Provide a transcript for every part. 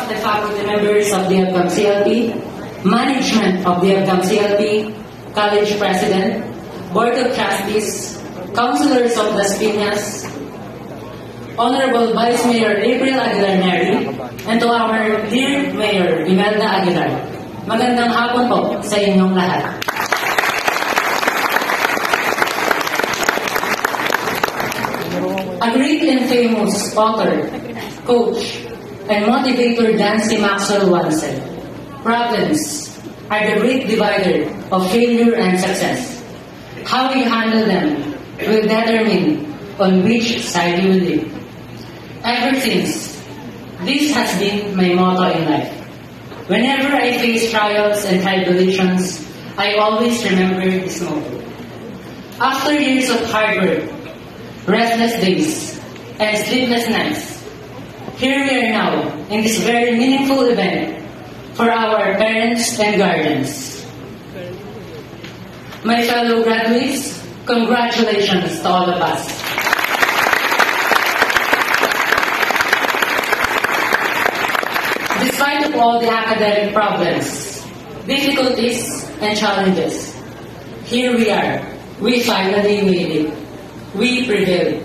of the faculty members of the ABCAM CLP, management of the ABCAM CLP, college president, board of trustees, councilors of Las Piñas, Honorable Vice Mayor April Aguilar Neri, and to our dear Mayor Imelda Aguilar. Magandang hapon po sa inyong lahat. A great and famous author, coach, and motivator Dancy Maxwell once said, "Problems are the great divider of failure and success. How you handle them will determine on which side you will live." Ever since, this has been my motto in life. Whenever I face trials and tribulations, I always remember this motto. After years of hard work, restless days, and sleepless nights, here we are now in this very meaningful event for our parents and guardians. My fellow graduates, congratulations to all of us. Despite of all the academic problems, difficulties, and challenges, here we are. We finally made it. We prevailed.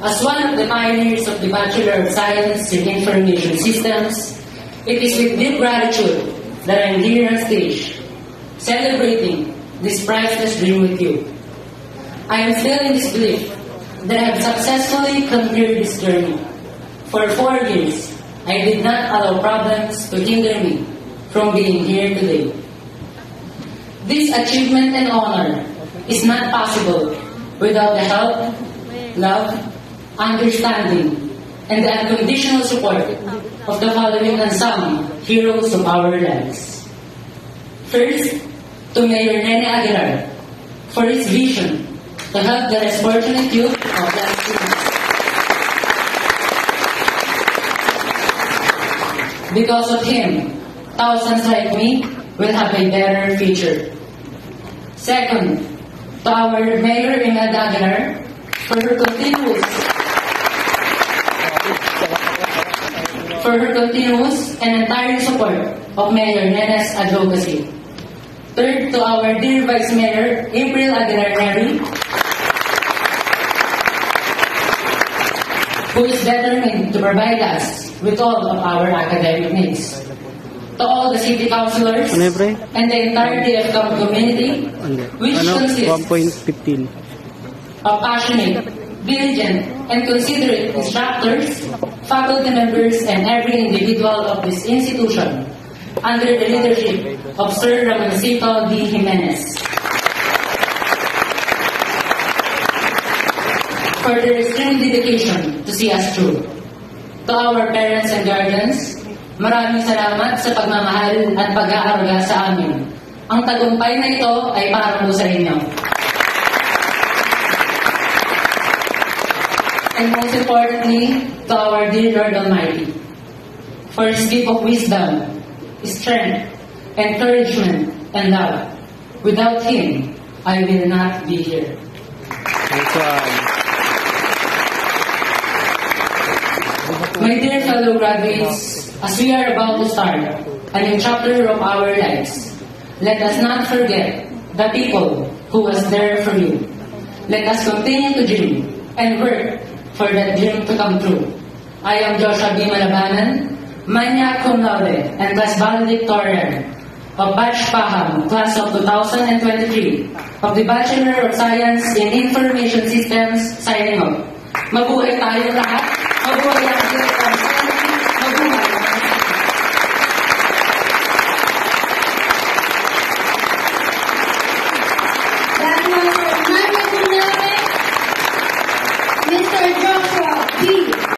As one of the pioneers of the Bachelor of Science in Information Systems, it is with deep gratitude that I'm here on stage, celebrating this priceless dream with you. I am still in this belief that I have successfully conquered this journey. For 4 years, I did not allow problems to hinder me from being here today. This achievement and honor is not possible without the help, love, understanding, and the unconditional support of the following unsung heroes of our lives. First, to Mayor Nene Aguilar for his vision to help the less fortunate youth of Las Piñas. Because of him, thousands like me will have a better future. Second, to our Mayor Imelda Aguilar for her continuous and entire support of Mayor Nene's advocacy. Third, to our dear Vice Mayor April Aguilar Neri, who is determined to provide us with all of our academic needs. To all the city councilors and the entire DFCAM community, which consists of passionate, diligent, and considerate instructors, faculty members, and every individual of this institution under the leadership of Sir Ramoncito D. Jimenez. For their extreme dedication to see us through. To our parents and guardians, maraming salamat sa pagmamahal at pag-aaruga sa amin. Ang tagumpay na ito ay para po sa inyo. And most importantly, to our dear Lord Almighty, for His gift of wisdom, strength, encouragement, and love. Without Him, I will not be here. My dear fellow graduates, as we are about to start a new chapter of our lives, let us not forget the people who was there for you. Let us continue to dream and work for that dream to come true. I am Joshua B. Malabanan, magna cum laude and class valedictorian of Batch Paham, class of 2023, of the Bachelor of Science in Information Systems, signing off. Mabuhay tayong lahat. Mabuhay ang